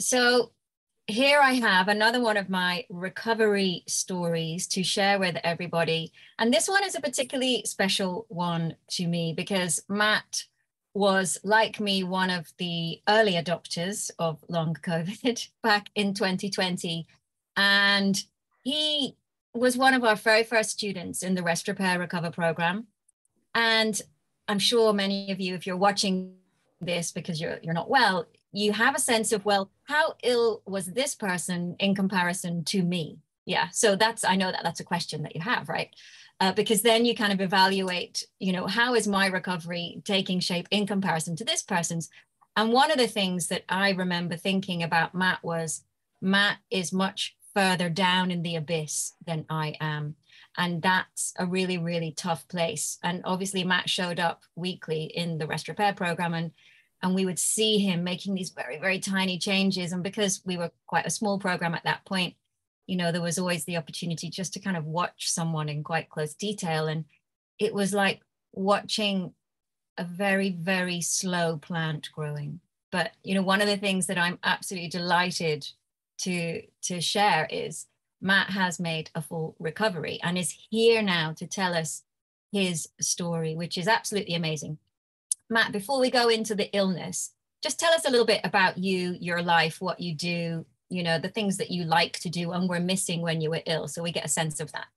So here I have another one of my recovery stories to share with everybody. And this one is a particularly special one to me because Matt was, like me, one of the early adopters of long COVID back in 2020. And he was one of our very first students in the Rest, Repair, Recover program. And I'm sure many of you, if you're watching this because you're not well, you have a sense of, well, how ill was this person in comparison to me? Yeah, so I know that's a question that you have, right? Because then you kind of evaluate, how is my recovery taking shape in comparison to this person's? And one of the things that I remember thinking about Matt was, Matt is much further down in the abyss than I am. And that's a really, really tough place. And obviously Matt showed up weekly in the Rest Repair program, and we would see him making these very, very tiny changes. And because we were quite a small program at that point, there was always the opportunity just to kind of watch someone in quite close detail. And it was like watching a very, very slow plant growing. But, one of the things that I'm absolutely delighted to share is Matt has made a full recovery and is here now to tell us his story, which is absolutely amazing. Matt, before we go into the illness, just tell us a little bit about you, your life, what you do, the things that you like to do and were missing when you were ill, so we get a sense of that.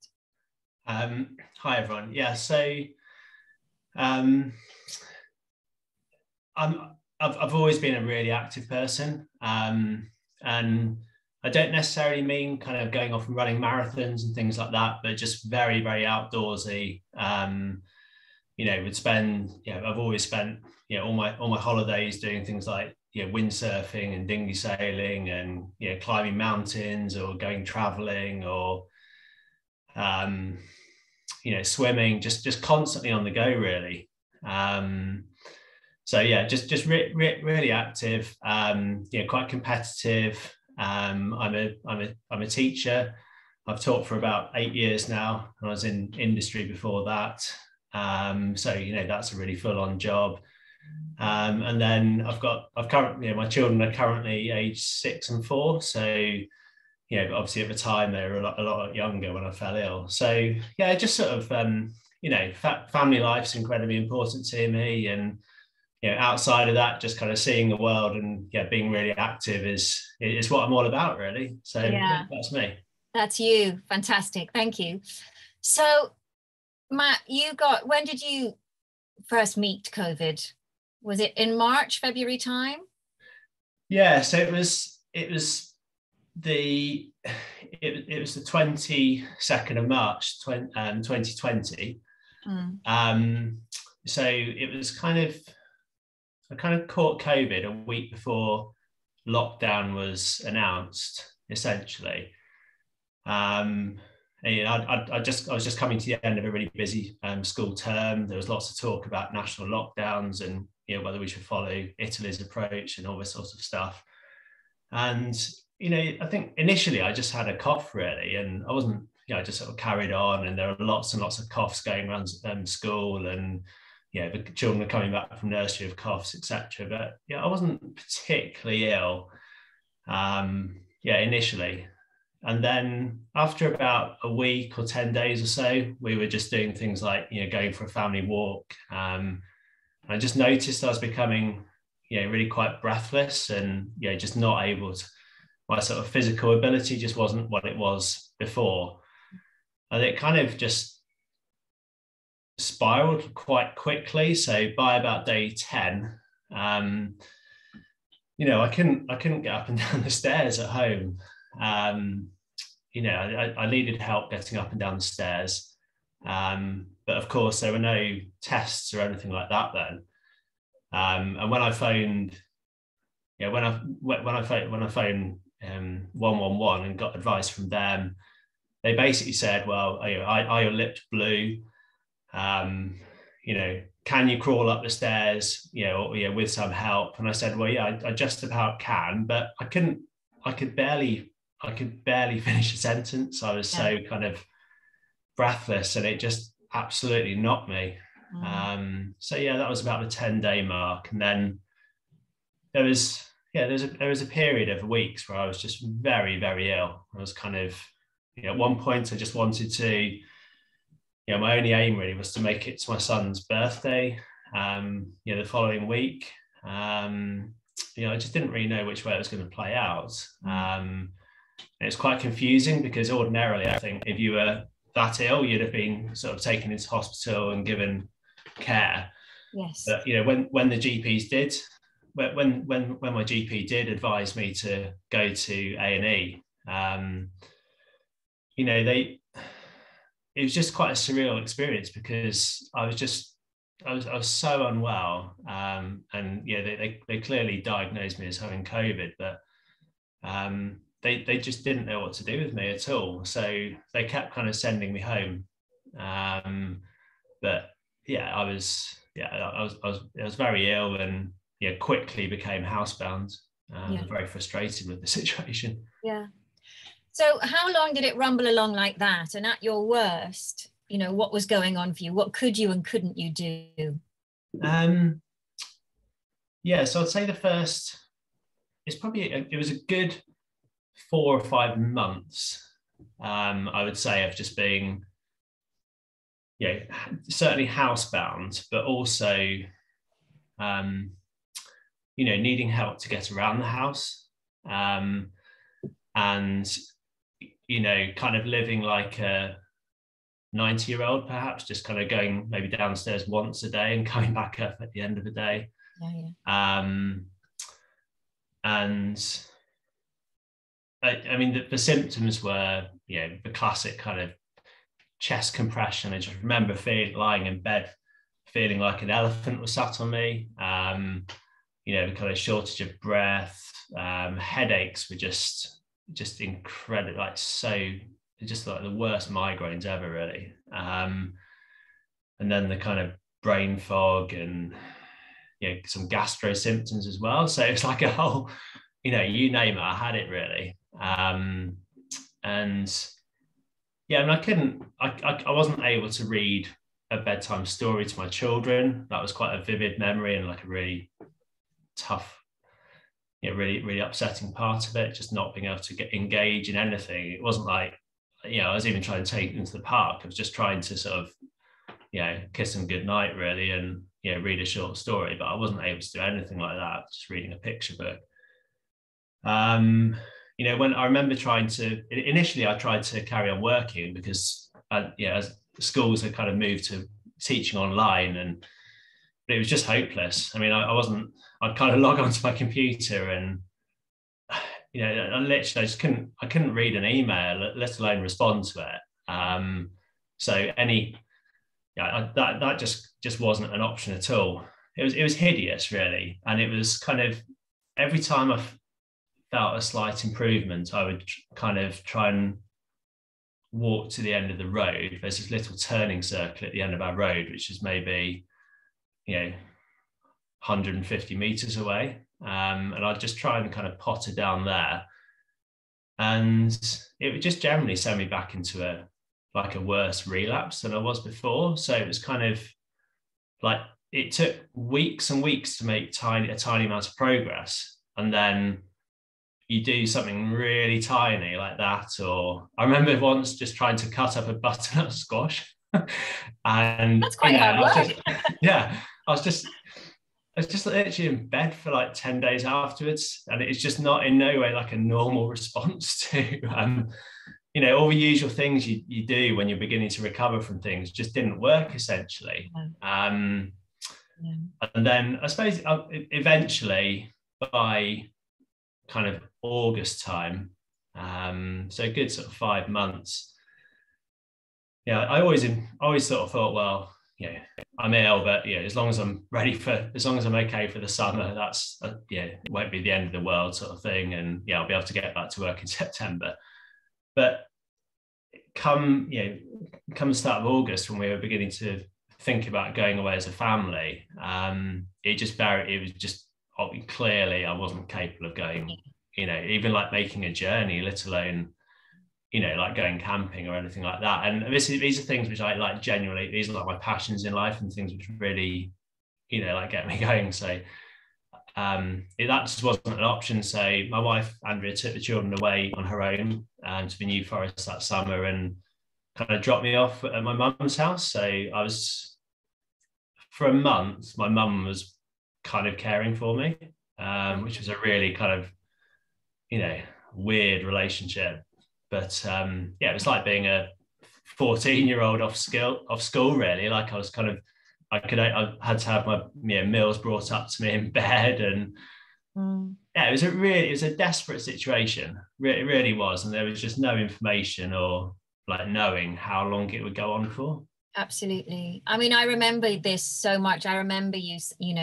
Hi, everyone. Yeah, so I've always been a really active person, and I don't necessarily mean kind of going off and running marathons and things like that, but just very, very outdoorsy. Would spend, I've always spent, all my holidays doing things like, windsurfing and dinghy sailing and, climbing mountains or going traveling or, swimming, just constantly on the go, really. So yeah, just really active, quite competitive. I'm a teacher. I've taught for about 8 years now, and I was in industry before that. So that's a really full-on job. And then I've currently, my children are currently aged 6 and 4. So obviously at the time they were a lot younger when I fell ill. So yeah, just sort of family life's incredibly important to me, and outside of that, just kind of seeing the world and being really active is what I'm all about, really. So yeah, that's me. That's you. Fantastic. Thank you. So Matt, when did you first meet COVID? Was it in March, February time? Yeah, so it was the 22nd of March, 2020. So it was I kind of caught COVID a week before lockdown was announced, essentially. I was just coming to the end of a really busy school term. There was lots of talk about national lockdowns and whether we should follow Italy's approach and all this sort of stuff. And I think initially I just had a cough, really, and I wasn't. I just sort of carried on, and there were lots and lots of coughs going around school, and the children are coming back from nursery with coughs, etc. But I wasn't particularly ill. Initially. And then after about a week or 10 days or so, we were just doing things like, going for a family walk. I just noticed I was becoming, really quite breathless and, just not able to, my sort of physical ability just wasn't what it was before. And it kind of just spiraled quite quickly. So by about day 10, I couldn't get up and down the stairs at home. I needed help getting up and down the stairs, but of course there were no tests or anything like that then. And when I phoned, when I phoned 111 and got advice from them, they basically said, well, are your lips blue? Can you crawl up the stairs? With some help. And I said, well, yeah, I just about can, but I could barely finish a sentence. I was so kind of breathless, and it just absolutely knocked me. So yeah, that was about the 10-day mark. And then there was, there was a period of weeks where I was just very, very ill. I was kind of, at one point I just wanted to, my only aim really was to make it to my son's birthday, the following week. I just didn't really know which way it was going to play out. It was quite confusing because ordinarily, I think if you were that ill, you'd have been sort of taken into hospital and given care. Yes. But when the GPs did, when my GP did advise me to go to A&E, it was just quite a surreal experience because I was so unwell, and they clearly diagnosed me as having COVID, but they just didn't know what to do with me at all. So they kept kind of sending me home. But yeah, I was very ill and quickly became housebound. Very frustrated with the situation. Yeah. So how long did it rumble along like that? And at your worst, what was going on for you? What could you and couldn't you do? So I'd say it was a good 4 or 5 months, I would say, of just being, certainly housebound, but also, needing help to get around the house, and, kind of living like a 90-year-old, perhaps, just kind of going maybe downstairs once a day and coming back up at the end of the day. And I mean, the symptoms were, the classic kind of chest compression. I just remember lying in bed, feeling like an elephant was sat on me. The kind of shortage of breath, headaches were just incredible, just like the worst migraines ever, really. And then the kind of brain fog and some gastro symptoms as well. So it's like a whole, you name it, I had it really. And I wasn't able to read a bedtime story to my children. That was quite a vivid memory and like a really tough, really, really upsetting part of it, just not being able to engage in anything. It wasn't like, I was even trying to take them to the park. I was just trying to sort of, kiss them goodnight really and, read a short story, but I wasn't able to do anything like that, just reading a picture book. When I remember initially I tried to carry on working because, as schools had kind of moved to teaching online, but it was just hopeless. I mean, I'd kind of log onto my computer and, I literally I couldn't read an email, let alone respond to it. That just wasn't an option at all. It was hideous, really. And it was kind of, every time I felt a slight improvement, I would kind of try and walk to the end of the road. There's this little turning circle at the end of our road, which is maybe, 150 meters away. And I'd just try and kind of potter down there. And it would just generally send me back into a worse relapse than I was before. So it was kind of like, it took weeks and weeks to make a tiny amount of progress. And then you do something really tiny like that. Or I remember once just trying to cut up a butternut squash. And that's quite hard work. I was just literally in bed for like 10 days afterwards. And it's just not in no way like a normal response to, all the usual things you do when you're beginning to recover from things just didn't work, essentially. And then I suppose eventually by kind of August time, so a good sort of 5 months, I always sort of thought, well, I'm ill, but as long as I'm okay for the summer, that's it won't be the end of the world, sort of thing, and I'll be able to get back to work in September. But come the start of August, when we were beginning to think about going away as a family, it was just clearly I wasn't capable of going, even like making a journey, let alone like going camping or anything like that. And these are things which I like genuinely, these are like my passions in life and things which really, like get me going. So, that just wasn't an option. So my wife Andrea took the children away on her own to the New Forest that summer and kind of dropped me off at my mum's house. So I was, for a month, my mum was kind of caring for me, which was a really kind of, weird relationship. But yeah, it was like being a 14-year-old off school really. Like I had to have my meals brought up to me in bed, and yeah, it was a desperate situation. It really was, and there was just no information or like knowing how long it would go on for. Absolutely. I mean, I remember this so much. I remember you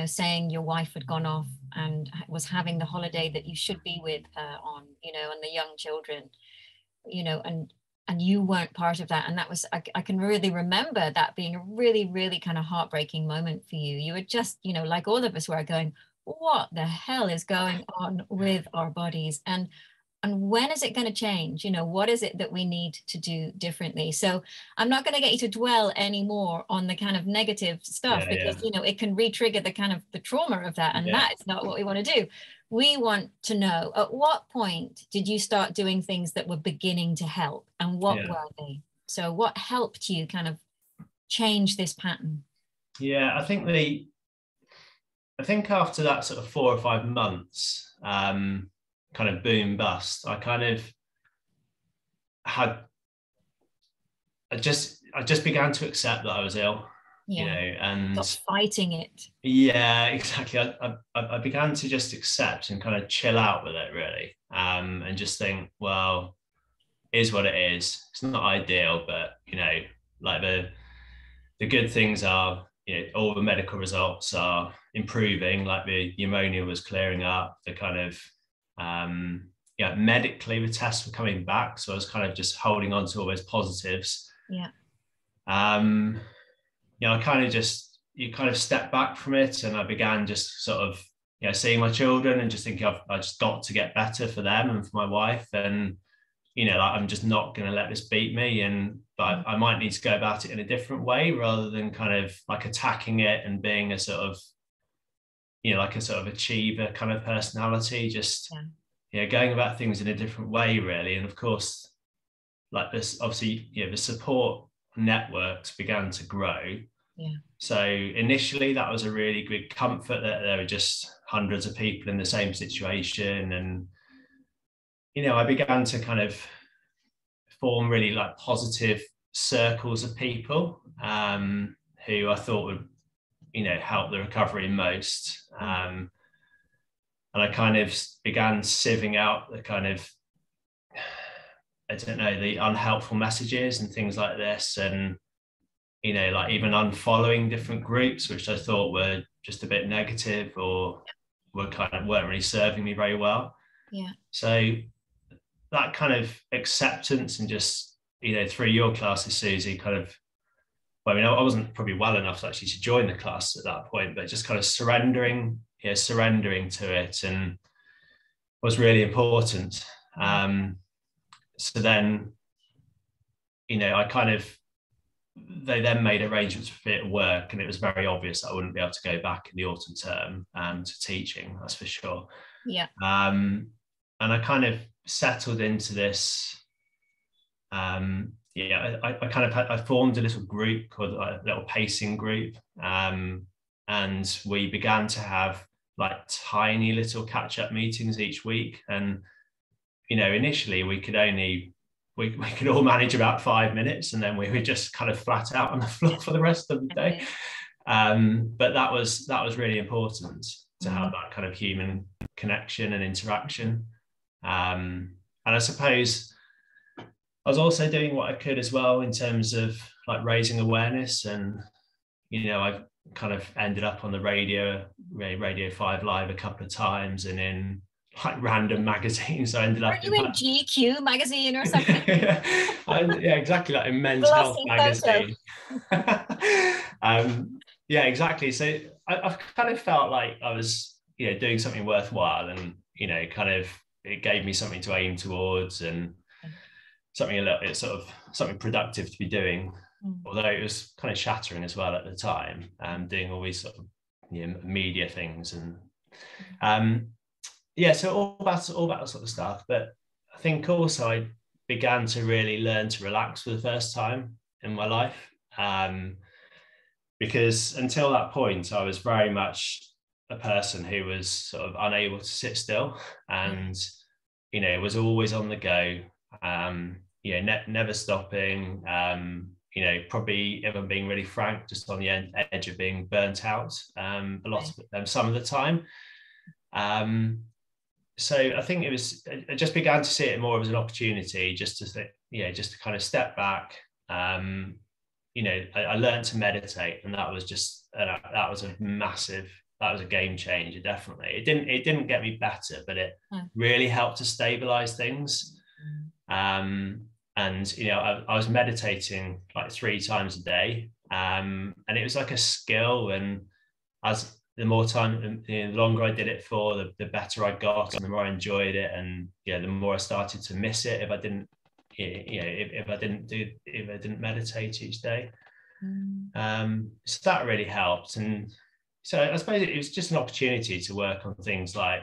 saying your wife had gone off and was having the holiday that you should be with her on, and the young children, and you weren't part of that. And that was, I can really remember that being a really, really kind of heartbreaking moment for you. You were just, like all of us were going, what the hell is going on with our bodies? And when is it going to change? What is it that we need to do differently? So I'm not going to get you to dwell anymore on the kind of negative stuff, because it can re-trigger the kind of the trauma of that, and that is not what we want to do. We want to know, at what point did you start doing things that were beginning to help, and what were they? So what helped you kind of change this pattern? I think after that sort of 4 or 5 months, kind of boom bust, I just began to accept that I was ill, and stop fighting it. Yeah, exactly. I began to just accept and kind of chill out with it really, and just think, well, is what it is. It's not ideal, but like the good things are, all the medical results are improving. Like the pneumonia was clearing up. The kind of medically the tests were coming back, so I was kind of just holding on to all those positives. I kind of just, you kind of step back from it, and I began just sort of seeing my children and just thinking I just got to get better for them and for my wife, and like, I'm just not going to let this beat me, and but I might need to go about it in a different way, rather than kind of like attacking it and being a sort of like a sort of achiever kind of personality, just going about things in a different way really. And of course, like this, obviously, the support networks began to grow. So initially that was a really good comfort, that there were just hundreds of people in the same situation, and I began to kind of form really like positive circles of people who I thought would help the recovery most, and I kind of began sieving out the kind of, I don't know, the unhelpful messages and things like this, and like even unfollowing different groups which I thought were just a bit negative or weren't really serving me very well. So that kind of acceptance, and just through your classes, Susie, kind of, well, I mean, I wasn't probably well enough actually to join the class at that point, but just kind of surrendering to it, and was really important. So then, I kind of, they then made arrangements for it to work, and it was very obvious that I wouldn't be able to go back in the autumn term to teaching, that's for sure. And I kind of settled into this. I formed a little group called a little pacing group, and we began to have like tiny little catch-up meetings each week. And initially we could all manage about 5 minutes, and then we were just kind of flat out on the floor for the rest of the day. But that was really important to have that kind of human connection and interaction. And I suppose I was also doing what I could as well in terms of like raising awareness, and I've kind of ended up on the Radio 5 Live a couple of times, and in like random magazines. I ended up in GQ magazine or something. Yeah, exactly, like in Men's Health magazine. Yeah, exactly. So I've kind of felt like I was doing something worthwhile, and kind of it gave me something to aim towards, and something a little bit sort of something productive to be doing, although it was kind of shattering as well at the time, doing all these sort of media things and Yeah, so all that sort of stuff. But I think also I began to really learn to relax for the first time in my life. Because until that point, I was very much a person who was sort of unable to sit still, and was always on the go. Never stopping. Probably, if I'm being really frank, just on the edge of being burnt out some of the time. So I think I just began to see it more as an opportunity, just to kind of step back. I learned to meditate, and that was a game changer. Definitely, it didn't get me better, but it really helped to stabilize things. And I was meditating like 3 times a day, and it was like a skill. And as the more time, the longer I did it for, the better I got, and the more I enjoyed it, and the more I started to miss it if I didn't if I didn't meditate each day. So that really helped. And so I suppose it was just an opportunity to work on things like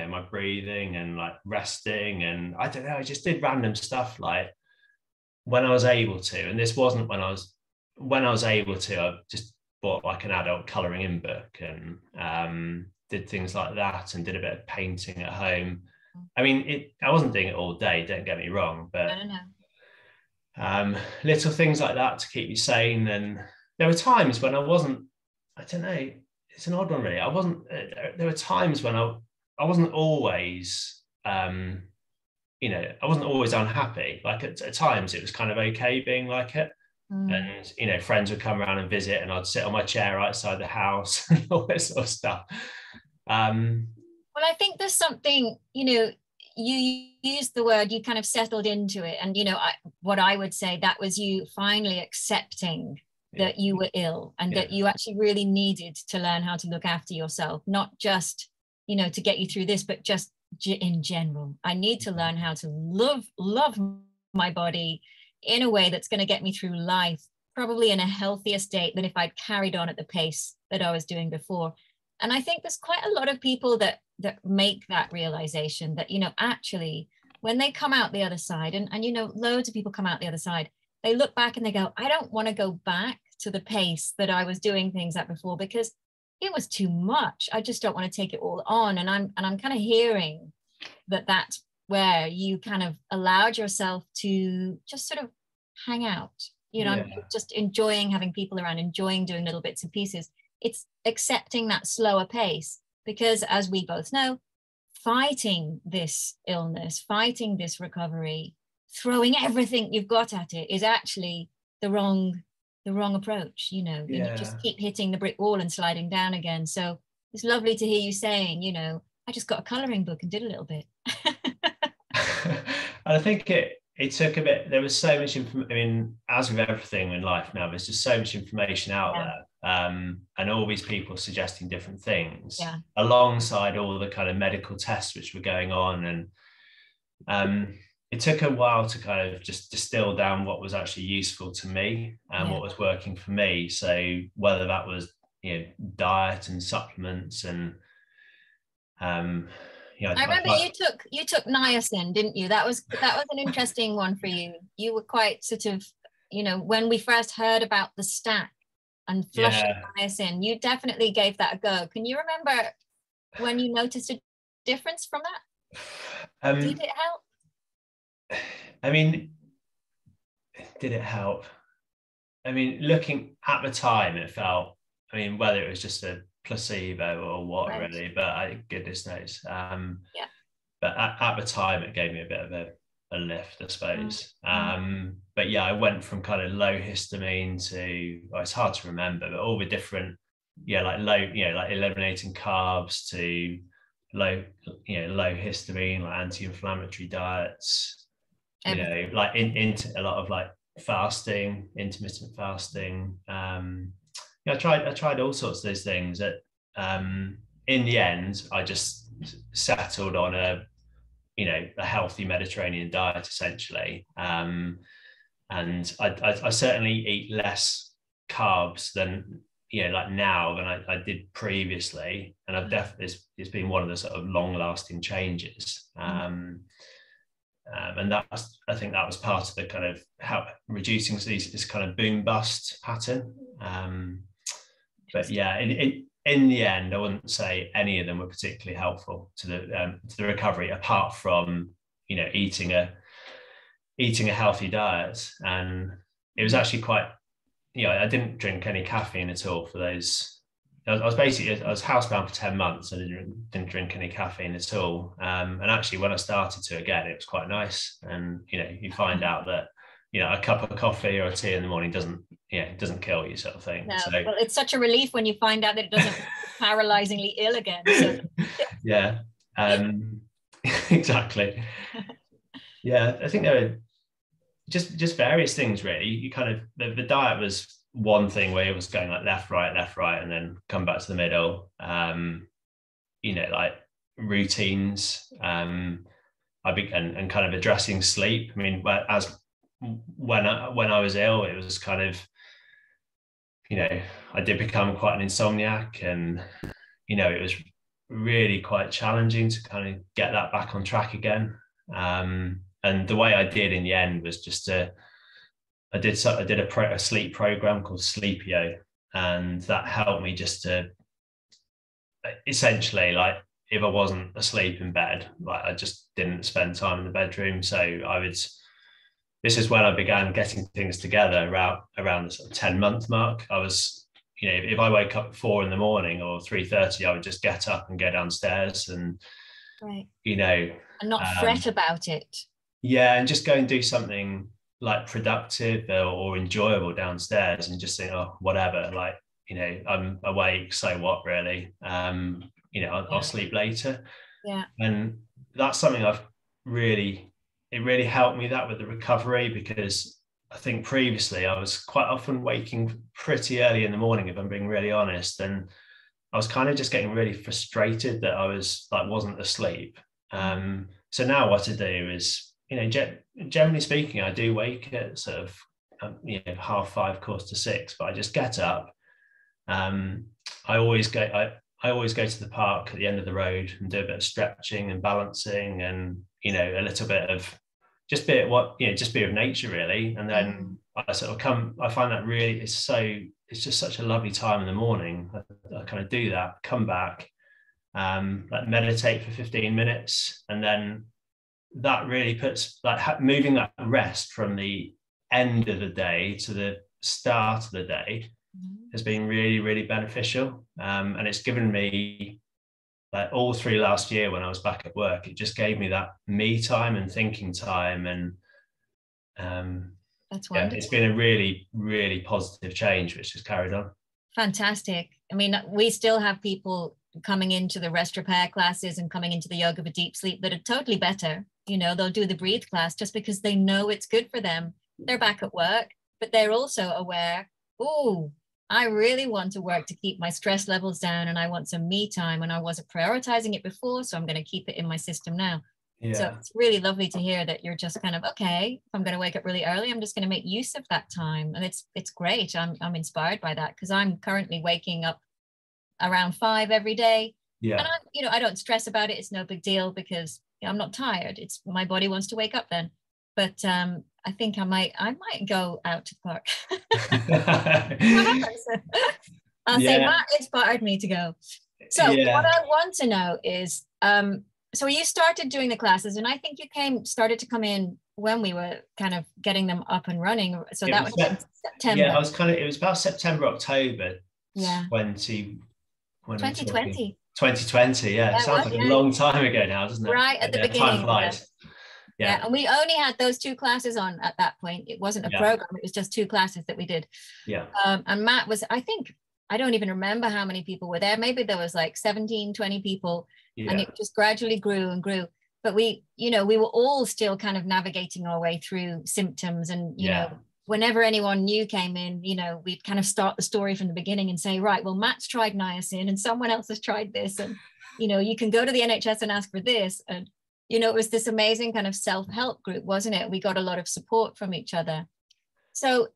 my breathing and like resting, and I don't know, I just did random stuff like when I was able to. And this wasn't when I was able to, I just bought like an adult colouring in book and did things like that, and did a bit of painting at home. I mean, I wasn't doing it all day, don't get me wrong, but little things like that to keep me sane. And there were times when I don't know, it's an odd one really. There were times when I wasn't always, I wasn't always unhappy. Like at times it was kind of okay being like it. And friends would come around and visit, and I'd sit on my chair outside the house and all this sort of stuff. Well, I think there's something, you used the word, you kind of settled into it. And, what I would say, that was you finally accepting that you were ill, and that you actually really needed to learn how to look after yourself, not just, to get you through this, but just in general. I need to learn how to love my body in a way that's going to get me through life, probably in a healthier state than if I'd carried on at the pace that I was doing before. And I think there's quite a lot of people that make that realization that, actually, when they come out the other side, and loads of people come out the other side, they look back and they go, I don't want to go back to the pace that I was doing things at before, because it was too much. I just don't want to take it all on. And I'm kind of hearing that that's where you kind of allowed yourself to just sort of hang out, just enjoying having people around, enjoying doing little bits and pieces. It's accepting that slower pace, because as we both know, fighting this illness, fighting this recovery, throwing everything you've got at it is actually the wrong approach. You just keep hitting the brick wall and sliding down again. So it's lovely to hear you saying, I just got a colouring book and did a little bit. I think it took a bit. There was so much information. I mean, as with everything in life now, there's just so much information out there, and all these people suggesting different things, alongside all the kind of medical tests which were going on. And it took a while to kind of just distill down what was actually useful to me and what was working for me. So whether that was diet and supplements and I remember you took niacin, didn't you? That was an interesting one for you. You were quite sort of, when we first heard about the stack and flushing niacin, you definitely gave that a go. Can you remember when you noticed a difference from that? Did it help? I mean, did it help? I mean, looking at the time, it felt, whether it was just a placebo or what, really, but goodness knows. But at the time, it gave me a bit of a lift, I suppose. But I went from kind of low histamine to, it's hard to remember, but all the different, like low, like eliminating carbs to low histamine, like anti-inflammatory diets, like into a lot of like fasting, intermittent fasting. I tried all sorts of those things. That in the end, I just settled on a healthy Mediterranean diet, essentially. And I certainly eat less carbs than like now than I did previously, and I've definitely, it's been one of the sort of long lasting changes. And that's, I think that was part of the kind of how reducing this kind of boom bust pattern. But yeah, in the end, I wouldn't say any of them were particularly helpful to the recovery, apart from eating a healthy diet. And it was actually quite, I didn't drink any caffeine at all for those. I was housebound for 10 months and didn't drink any caffeine at all. And actually, when I started to again, it was quite nice. And you find out that a cup of coffee or a tea in the morning doesn't kill you, sort of thing. No, so, well, it's such a relief when you find out that it doesn't paralyzingly ill again. So. Yeah, exactly. Yeah, I think there were just various things really. You kind of the diet was one thing where it was going like left, right, and then come back to the middle. Like routines. I began and kind of addressing sleep. I mean, as when I was ill, it was kind of, I did become quite an insomniac, and it was really quite challenging to kind of get that back on track again. And the way I did in the end was just I did a sleep program called Sleepio, and that helped me just to essentially, like, if I wasn't asleep in bed, like, I just didn't spend time in the bedroom. So this is when I began getting things together around the sort of 10-month mark. I was, if I wake up at 4 a.m. or 3:30, I would just get up and go downstairs and, right. And not fret about it. Yeah, and just go and do something like productive or enjoyable downstairs, and just think, oh, whatever, like, I'm awake, so what, really? I'll sleep later. Yeah. And that's something it really helped me that with the recovery, because I think previously I was quite often waking pretty early in the morning, if I'm being really honest, and I was kind of just getting really frustrated that I was like wasn't asleep. So now what I do is, generally speaking, I do wake at sort of 5:30, 4:45, but I just get up. I always go to the park at the end of the road and do a bit of stretching and balancing, and a little bit of just be with nature, really. And then I find that really it's just such a lovely time in the morning. I kind of do that, come back, like meditate for 15 minutes, and then that really puts, like, moving that rest from the end of the day to the start of the day has been really, really beneficial. And it's given me, like, all through last year when I was back at work, it just gave me that me time and thinking time. And that's wonderful. It's been a really, really positive change, which has carried on. Fantastic. I mean, we still have people coming into the rest repair classes and coming into the yoga for deep sleep that are totally better. They'll do the breathe class just because they know it's good for them. They're back at work, but they're also aware, oh, I really want to work to keep my stress levels down, and I want some me time, and I wasn't prioritizing it before, so I'm going to keep it in my system now. Yeah. So it's really lovely to hear that you're just kind of, okay, if I'm going to wake up really early, I'm just going to make use of that time. And it's great. I'm inspired by that, because I'm currently waking up around 5 every day. Yeah. And I don't stress about it. It's no big deal, because I'm not tired. It's my body wants to wake up then. But I think I might go out to the park. I'll say Matt inspired me to go. So what I want to know is, so you started doing the classes, and I think you started to come in when we were kind of getting them up and running. So that was in September. Yeah, it was about September, October. Yeah. 2020. 2020, yeah. It sounds like a long time ago now, doesn't it? Right at the beginning. Time flies. Yeah, and we only had those 2 classes on at that point. It wasn't a program, it was just 2 classes that we did. Yeah. And Matt was, I think, I don't even remember how many people were there. Maybe there was like 17, 20 people, and it just gradually grew and grew. But we were all still kind of navigating our way through symptoms, and you know, whenever anyone new came in, we'd kind of start the story from the beginning and say, right, well, Matt's tried niacin and someone else has tried this, and you can go to the NHS and ask for this. And it was this amazing kind of self-help group, wasn't it? We got a lot of support from each other. So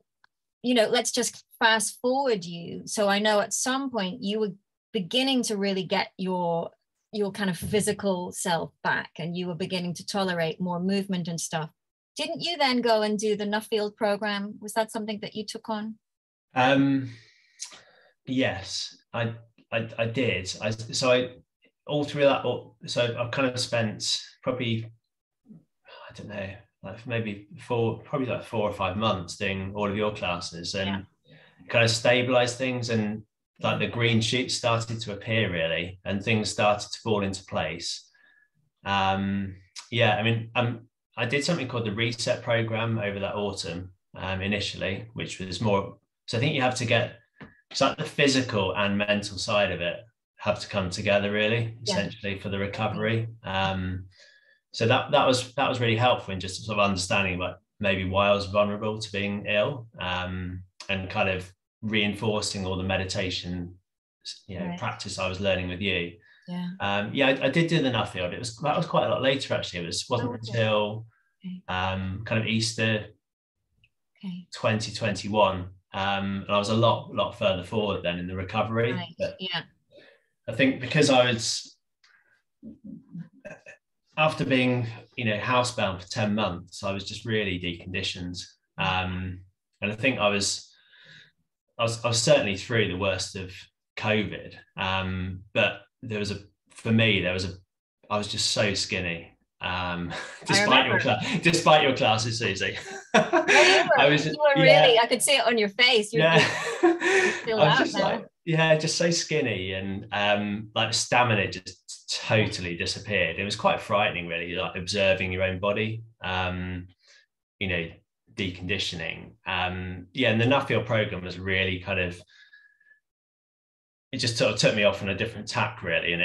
let's just fast forward you. So I know at some point you were beginning to really get your kind of physical self back, and you were beginning to tolerate more movement and stuff. Didn't you then go and do the Nuffield program? Was that something that you took on? Yes, I did. So all through that, so I've kind of spent probably, I don't know, like maybe probably like 4 or 5 months doing all of your classes, and kind of stabilize things, and like the green shoots started to appear really, and things started to fall into place. I mean, I did something called the reset program over that autumn, initially, which was more, so I think you have to get, it's like the physical and mental side of it have to come together really, essentially, for the recovery. So that was really helpful in just sort of understanding like maybe why I was vulnerable to being ill, and kind of reinforcing all the meditation, practice I was learning with you. I did do the Nuffield. That was quite a lot later actually. It wasn't until kind of Easter 2021, and I was a lot further forward then in the recovery. But I think because I was, after being housebound for 10 months, I was just really deconditioned, and I think I was certainly through the worst of COVID, but I was just so skinny, despite your classes, Susie. You were really, I could see it on your face. You're still I was just now. Just so skinny, and like the stamina just totally disappeared. It was quite frightening really, like observing your own body, deconditioning. And the Nuffield program was really kind of, it just sort of took me off on a different tack really, and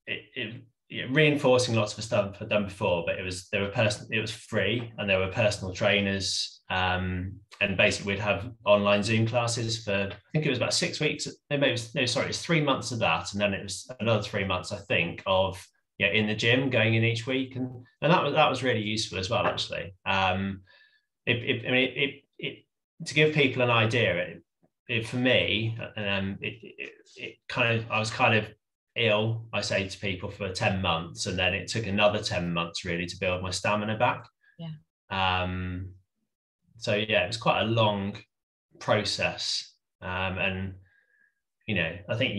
it reinforcing lots of the stuff I'd done before, but it was free, and there were personal trainers, and basically we'd have online Zoom classes for, I think it was about 6 weeks, it's 3 months of that, and then it was another 3 months I think of in the gym, going in each week, and that was really useful as well actually. To give people an idea, for me, I was kind of ill, I say to people, for 10 months, and then it took another 10 months really to build my stamina back. So it was quite a long process, and I think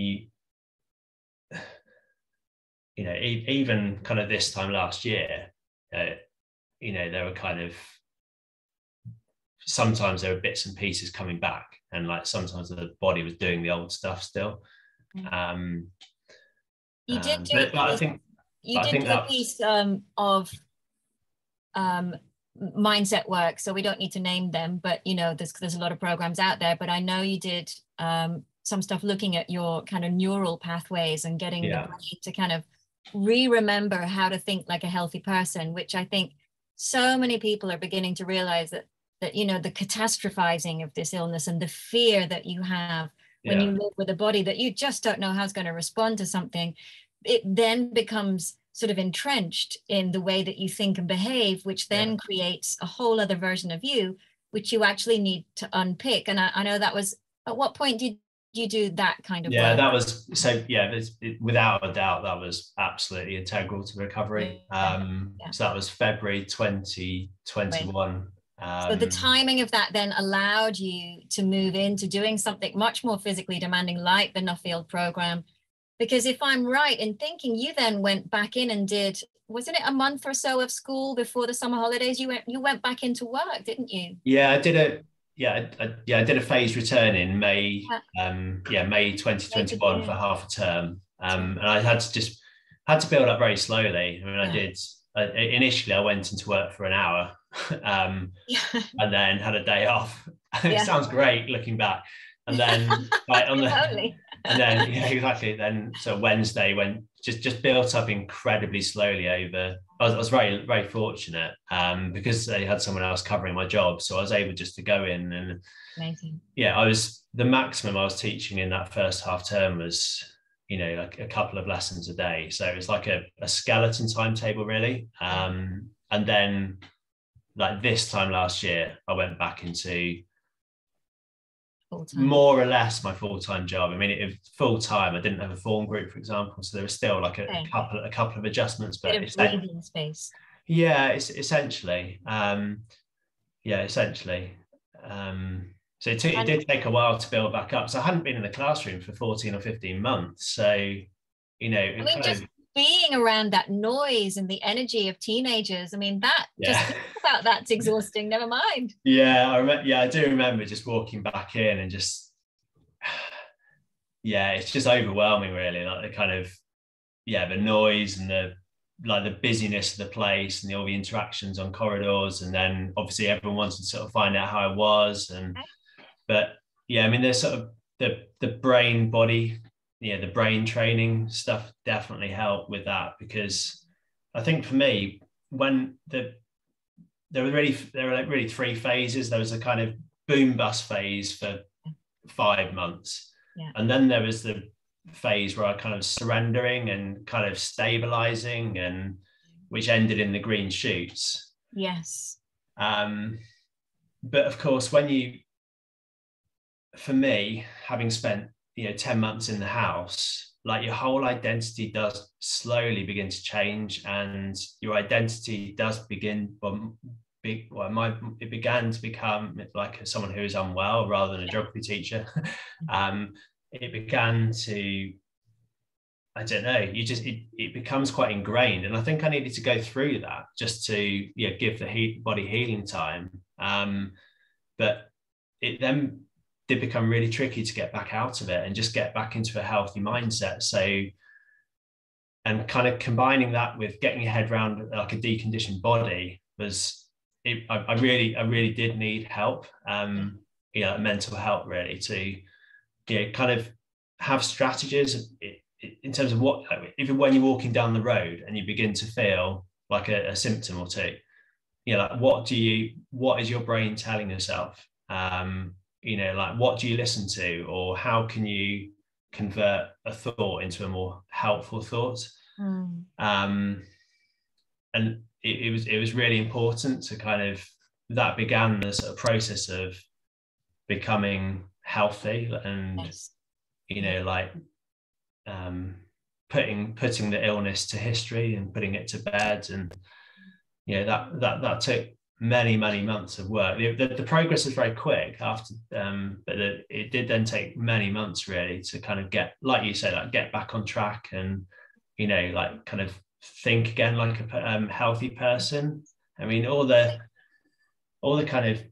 even kind of this time last year, there were kind of, sometimes there were bits and pieces coming back, and like sometimes the body was doing the old stuff still. You did do a piece of mindset work, so we don't need to name them, but there's a lot of programs out there, but I know you did some stuff looking at your kind of neural pathways and getting the brain to kind of remember how to think like a healthy person, which I think so many people are beginning to realize that the catastrophizing of this illness and the fear that you have when you live with a body that you just don't know how it's going to respond to something, it then becomes sort of entrenched in the way that you think and behave, which then creates a whole other version of you, which you actually need to unpick. And I know that was, at what point did you do that kind of work? That was, so without a doubt, that was absolutely integral to recovery. So that was February 2021. So the timing of that then allowed you to move into doing something much more physically demanding, like the Nuffield program. Because if I'm right in thinking, you then went back in and did, wasn't it a month or so of school before the summer holidays? You went back into work, didn't you? I did a phased return in May, May 2021 for half a term, and I had to build up very slowly. I mean, I did. Initially, I went into work for an hour, and then had a day off. It sounds great looking back, and then and then exactly. Then so Wednesday went just built up incredibly slowly over. I was very, very fortunate because they had someone else covering my job, so I was able just to go in and. Amazing. I was, the maximum I was teaching in that first half term was, like a couple of lessons a day. So it was like a skeleton timetable really. And then like this time last year, I went back into full time? More or less my full-time job. I mean, it full-time. I didn't have a form group, for example, so there was still like a couple of adjustments, but bit of breathing space. Yeah, it's essentially. Essentially. So it did take a while to build back up. So I hadn't been in the classroom for 14 or 15 months. So, you know, I mean, just being around that noise and the energy of teenagers, I mean, that just think about that's exhausting, never mind. I do remember just walking back in and just, it's just overwhelming, really. Like the kind of, the noise and the busyness of the place and all the interactions on corridors. And then obviously everyone wanted to sort of find out how I was. But I mean, there's sort of the brain body, the brain training stuff definitely helped with that, because I think for me, when there were really three phases. There was a kind of boom bust phase for 5 months. And then there was the phase where I kind of surrendering and kind of stabilizing, and which ended in the green shoots. Yes. But of course, for me, having spent 10 months in the house, like your whole identity does slowly begin to change, and your identity does begin it began to become like someone who is unwell rather than a geography teacher. It began to, I don't know, it becomes quite ingrained. And I think I needed to go through that just to give the body healing time. But it then did become really tricky to get back out of it and just get back into a healthy mindset. So, and kind of combining that with getting your head around like a deconditioned body I really did need help, mental help, really, to kind of have strategies in terms of what, even when you're walking down the road and you begin to feel like a symptom or two, like what is your brain telling yourself? Like what do you listen to, or how can you convert a thought into a more helpful thought? And it was really important to kind of, that began the sort of process of becoming healthy and putting the illness to history and putting it to bed. And that took many months of work. The progress was very quick after, but it did then take many months, really, to kind of get, like you said, like get back on track and like kind of think again like a healthy person. I mean, all the kind of,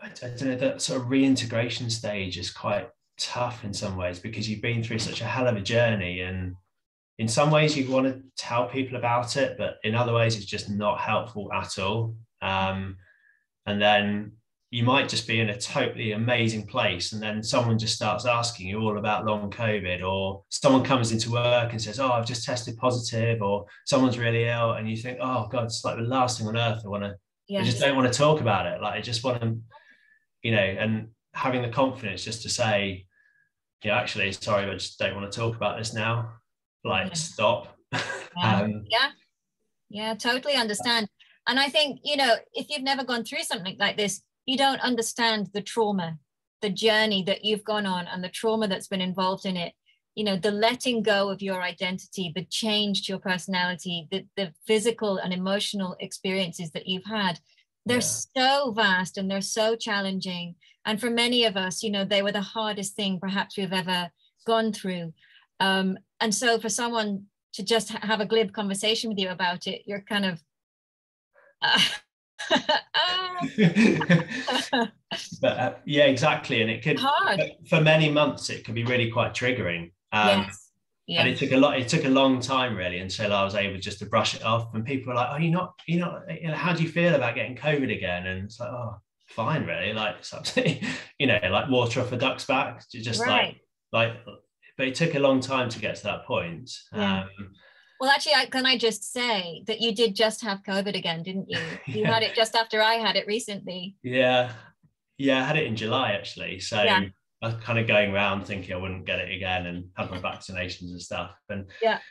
I don't know, that sort of reintegration stage is quite tough in some ways, because you've been through such a hell of a journey, and in some ways you want to tell people about it, but in other ways it's just not helpful at all. And then you might just be in a totally amazing place, and then someone just starts asking you all about long COVID, or someone comes into work and says, oh, I've just tested positive, or someone's really ill, and you think, oh God, it's like the last thing on earth. I just don't want to talk about it. Like, I just want to, and having the confidence just to say, actually, sorry, I just don't want to talk about this now. Like, stop. Totally understand. And I think, if you've never gone through something like this, you don't understand the trauma, the journey that you've gone on, and the trauma that's been involved in it. The letting go of your identity, the change to your personality, the physical and emotional experiences that you've had. They're so vast and they're so challenging. And for many of us, they were the hardest thing perhaps we've ever gone through. And so for someone to just have a glib conversation with you about it, you're kind of, but exactly. And it could, for many months, it could be really quite triggering. And it took a long time, really, until I was able just to brush it off. And people were like, oh, you're not, how do you feel about getting COVID again? And it's like, oh, fine, really. Like, it's absolutely, like water off a duck's back. Just like, but it took a long time to get to that point. Well, actually, can I just say that you did just have COVID again, didn't you? You had it just after I had it recently. Yeah, I had it in July, actually. So I was kind of going around thinking I wouldn't get it again, and had my vaccinations and stuff. And I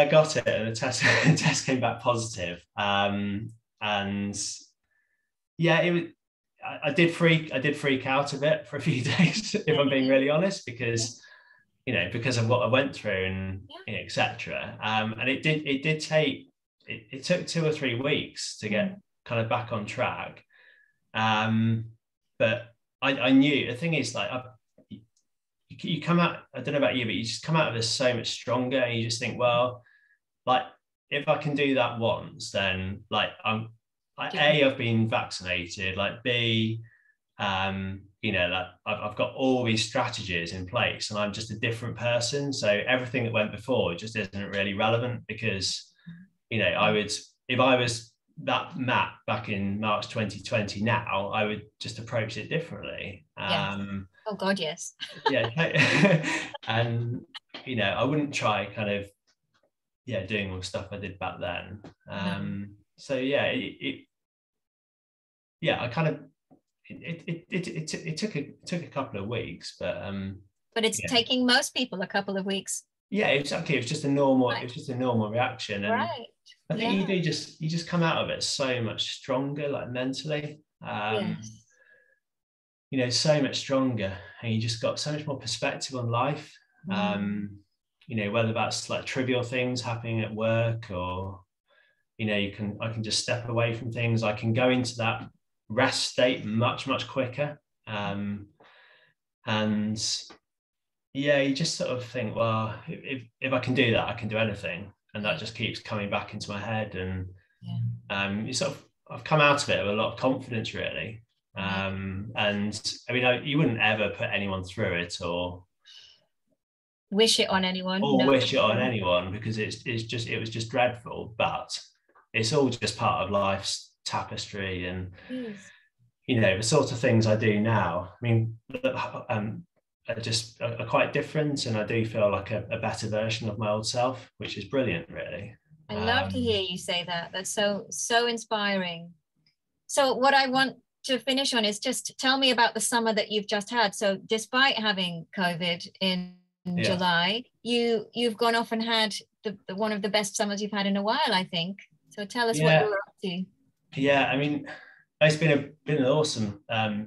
got it, and the test came back positive. And it was, I did freak out a bit for a few days, if I'm being really honest, because because of what I went through and etc. And it did take it took 2 or 3 weeks to get kind of back on track. But I knew, the thing is, like, you come out, I don't know about you, but you just come out of this so much stronger, and you just think, well, like, if I can do that once, then like I'm like, A, I've been vaccinated, like B, that I've got all these strategies in place, and I'm just a different person. So everything that went before just isn't really relevant, because if I was that Matt back in March 2020 now, I would just approach it differently. Oh God, yes. Yeah. And I wouldn't try kind of doing all the stuff I did back then. So I kind of it took a couple of weeks, but it's taking most people a couple of weeks. Yeah, exactly. It was just a normal reaction, and right. I think you just come out of it so much stronger, like mentally. So much stronger, and you just got so much more perspective on life. Whether that's like trivial things happening at work, or I can just step away from things. I can go into that rest state much quicker, and you just sort of think, well, if I can do that, I can do anything, and that just keeps coming back into my head. And I've come out of it with a lot of confidence, really. And I mean, you wouldn't ever put anyone through it or wish it on anyone, because it was just dreadful. But it's all just part of life's tapestry, and the sort of things I do now, I mean, are quite different, and I do feel like a better version of my old self, which is brilliant, really. I love to hear you say that. That's so inspiring. So what I want to finish on is just tell me about the summer that you've just had. So despite having COVID in July, you've gone off and had the one of the best summers you've had in a while, I think. So tell us what you're up to. Yeah, I mean, it's been an awesome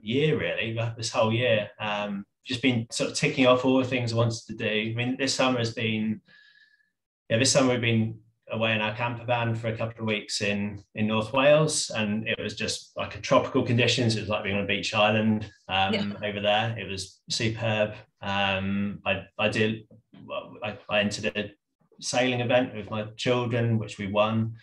year, really. This whole year, just been sort of ticking off all the things I wanted to do. I mean, this summer we've been away in our camper van for a couple of weeks in North Wales, and it was just like a tropical conditions. It was like being on a beach island over there. It was superb. I entered a sailing event with my children, which we won,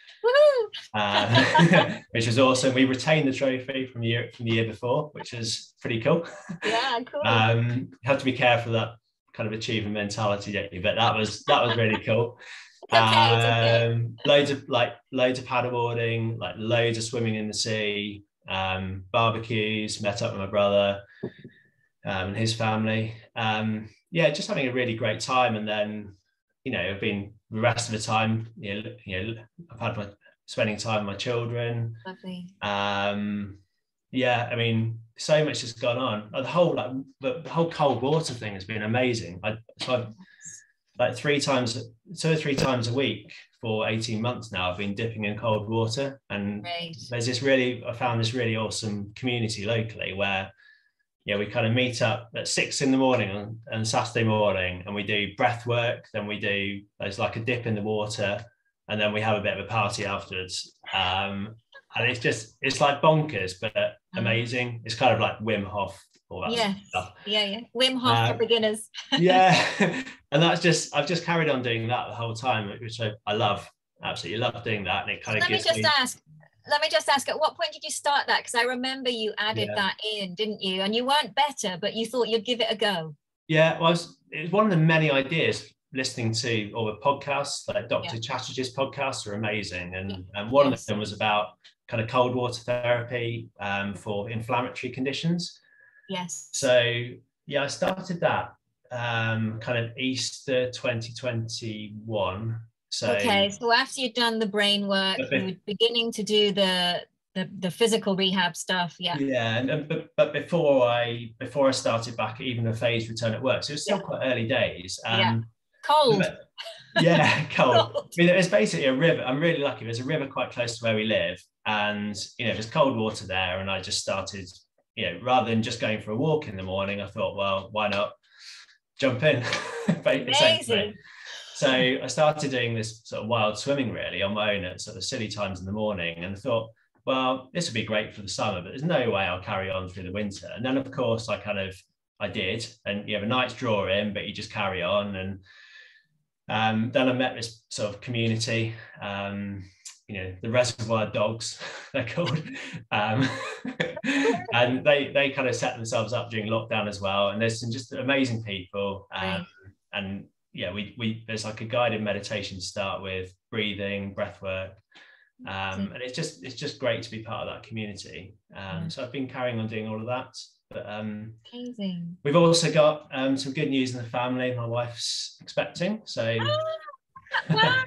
which was awesome. We retained the trophy from the year before, which is pretty cool. Yeah, cool. You have to be careful of that kind of achievement mentality, don't you? But that was really cool. Loads of paddleboarding, like loads of swimming in the sea, barbecues, met up with my brother and his family. Just having a really great time. And then I've been the rest of the time I've had spending time with my children. Lovely. I mean, so much has gone on. The whole cold water thing has been amazing. I've like 2 or 3 times a week for 18 months now, I've been dipping in cold water. And I found this really awesome community locally where we kind of meet up at 6 a.m. on Saturday morning, and we do breath work. Then there's like a dip in the water, and then we have a bit of a party afterwards. And it's like bonkers, but amazing. It's kind of like Wim Hof, all that stuff. Yeah. Wim Hof for beginners. And I've just carried on doing that the whole time, which I love. Absolutely love doing that. And it kind of Let me just ask, at what point did you start that? Because I remember you added that in, didn't you? And you weren't better, but you thought you'd give it a go. Yeah, well, it was one of the many ideas. Listening to all the podcasts, like Dr. Chatterjee's podcasts are amazing. And one of them was about kind of cold water therapy for inflammatory conditions. Yes. So I started that kind of Easter 2021. So after you'd done the brain work, you were beginning to do the physical rehab stuff. But before I started back even a phased return at work, so it was still quite early days. Cold. Cold. I mean, it's basically a river. I'm really lucky. There's a river quite close to where we live, and there's cold water there. And I just started, rather than just going for a walk in the morning, I thought, well, why not jump in? Essentially. Amazing. So I started doing this sort of wild swimming really on my own at sort of silly times in the morning, and I thought, well, this would be great for the summer, but there's no way I'll carry on through the winter. And then of course I did, and you have a night's draw in, but you just carry on. And then I met this sort of community, the Reservoir Dogs, they're called. And they kind of set themselves up during lockdown as well. And there's some just amazing people. And yeah, we there's like a guided meditation to start with, breathing, breath work. And it's just great to be part of that community. So I've been carrying on doing all of that. But Amazing. we've also got some good news in the family. My wife's expecting, so wow.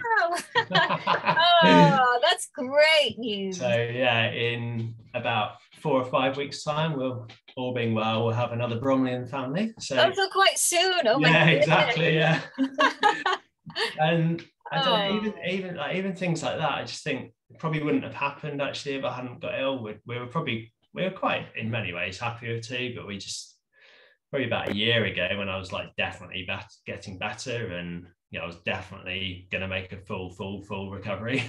Oh, that's great news. So yeah, in about 4 or 5 weeks time, we'll, all being well, we'll have another Bromley in the family. So quite soon. Oh yeah, my exactly, yeah. And I don't know, even things like that, I just think it probably wouldn't have happened actually if I hadn't got ill. We were quite in many ways happier too, but we just probably about a year ago when I was like definitely getting better, and I was definitely going to make a full recovery.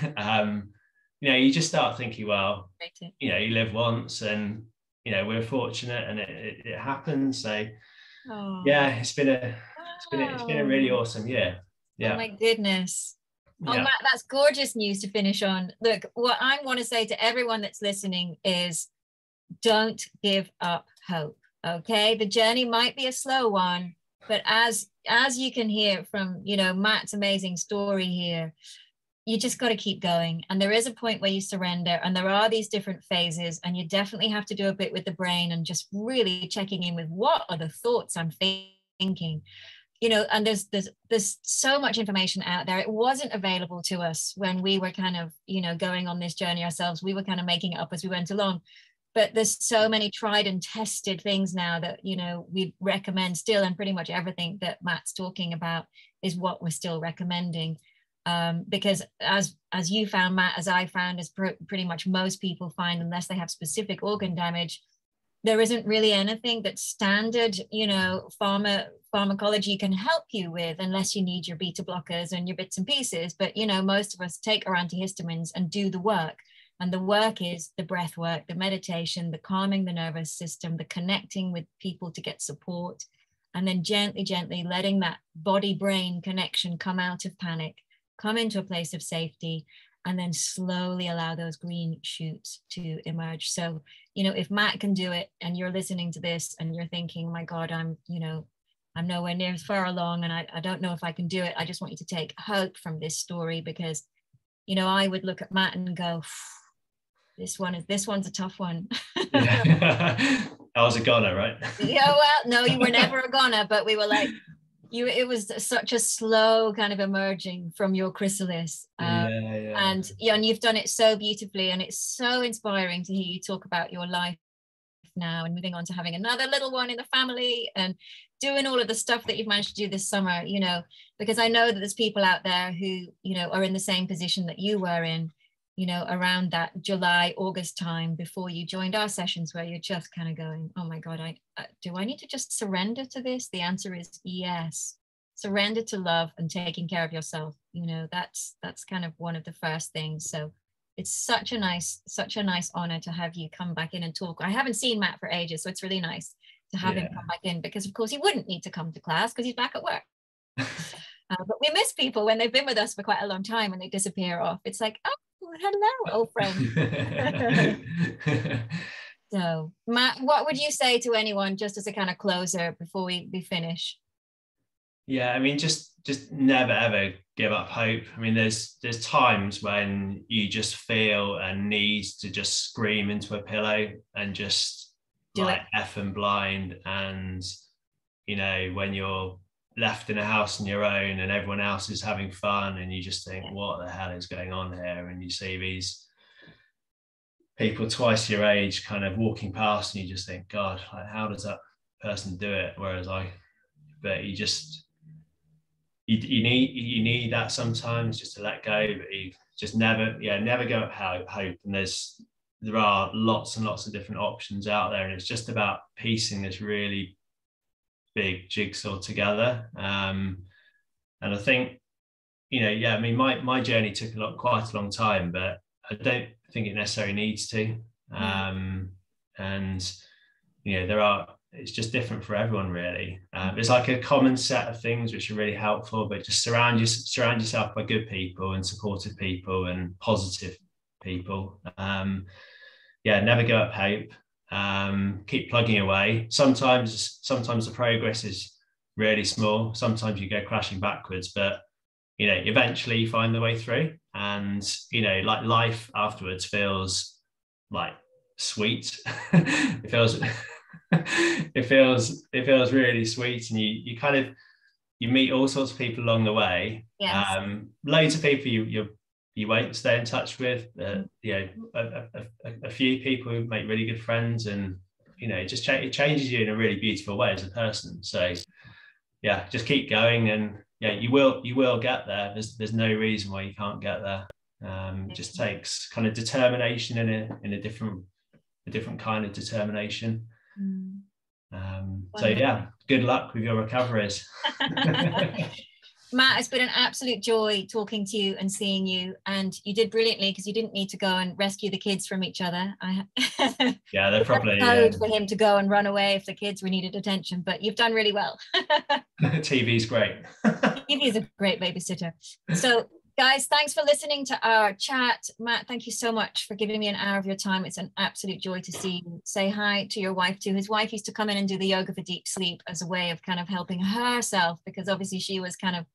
You just start thinking, well, you live once, and we're fortunate, and it happens. So yeah, it's been a really awesome year. Yeah. Oh my goodness. Oh, Yeah. Matt, that's gorgeous news to finish on. Look, what I want to say to everyone that's listening is don't give up hope. Okay, the journey might be a slow one, but as you can hear from Matt's amazing story here, you just got to keep going. And there is a point where you surrender, and there are these different phases, and you definitely have to do a bit with the brain and just really checking in with what are the thoughts I'm thinking. And there's so much information out there. It wasn't available to us when we were kind of going on this journey ourselves. We were kind of making it up as we went along. But there's so many tried and tested things now that we recommend still, and pretty much everything that Matt's talking about is what we're still recommending, because as you found, Matt, as I found, as pretty much most people find, unless they have specific organ damage, there isn't really anything that standard pharmacology can help you with, unless you need your beta blockers and your bits and pieces. But most of us take our antihistamines and do the work. And the work is the breath work, the meditation, the calming the nervous system, the connecting with people to get support, and then gently letting that body-brain connection come out of panic, come into a place of safety, and then slowly allow those green shoots to emerge. So, if Matt can do it, and you're listening to this and you're thinking, my God, I'm nowhere near as far along, and I don't know if I can do it. I just want you to take hope from this story, because, I would look at Matt and go, this one's a tough one. I was a goner, right? Yeah, well, no, you were never a goner, but we were like, it was such a slow kind of emerging from your chrysalis. And you've done it so beautifully, and it's so inspiring to hear you talk about your life now and moving on to having another little one in the family and doing all of the stuff that you've managed to do this summer, because I know that there's people out there who, are in the same position that you were in, around that July, August time before you joined our sessions, where you're just kind of going, oh my God, do I need to just surrender to this? The answer is yes. Surrender to love and taking care of yourself. That's kind of one of the first things. So it's such a nice honor to have you come back in and talk. I haven't seen Matt for ages, so it's really nice to have him come back in, because of course he wouldn't need to come to class because he's back at work. But we miss people when they've been with us for quite a long time and they disappear off. It's like, oh, hello, old friend. So, Matt, what would you say to anyone, just as a kind of closer before we finish? Yeah, I mean, just never ever give up hope. I mean, there's times when you just feel a need to just scream into a pillow and just F and blind, and when you're left in a house on your own and everyone else is having fun, and you just think, what the hell is going on here? And you see these people twice your age kind of walking past, and you just think, God, like, how does that person do it? But you need that sometimes, just to let go. But you just never give up hope. And there's there are lots and lots of different options out there, and it's just about piecing this really big jigsaw together. And I think, I mean, my journey took quite a long time, but I don't think it necessarily needs to. And it's just different for everyone, really. There's like a common set of things which are really helpful, but just surround yourself by good people and supportive people and positive people. Never give up hope. Keep plugging away. Sometimes the progress is really small. Sometimes you go crashing backwards, but eventually you find the way through. And like life afterwards feels like sweet. It feels really sweet, and you meet all sorts of people along the way. Yes. Loads of people you won't stay in touch with, a few people who make really good friends, and it changes you in a really beautiful way as a person. So just keep going, and you will get there. There's no reason why you can't get there. It just takes kind of determination in a different kind of determination. Good luck with your recoveries. Matt, it's been an absolute joy talking to you and seeing you, and you did brilliantly, because you didn't need to go and rescue the kids from each other. They're probably code for him to go and run away if the kids needed attention, but you've done really well. TV's great. TV is a great babysitter. So guys, thanks for listening to our chat. Matt, thank you so much for giving me an hour of your time. It's an absolute joy to see you. Say hi to your wife too. His wife used to come in and do the yoga for deep sleep as a way of kind of helping herself, because obviously she was kind of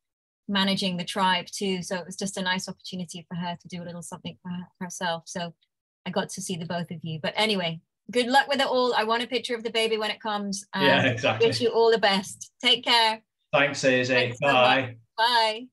managing the tribe too. So it was just a nice opportunity for her to do a little something for herself. So I got to see the both of you. But anyway, good luck with it all. I want a picture of the baby when it comes. Yeah, exactly. I wish you all the best. Take care. Thanks, Susie. Bye. Bye.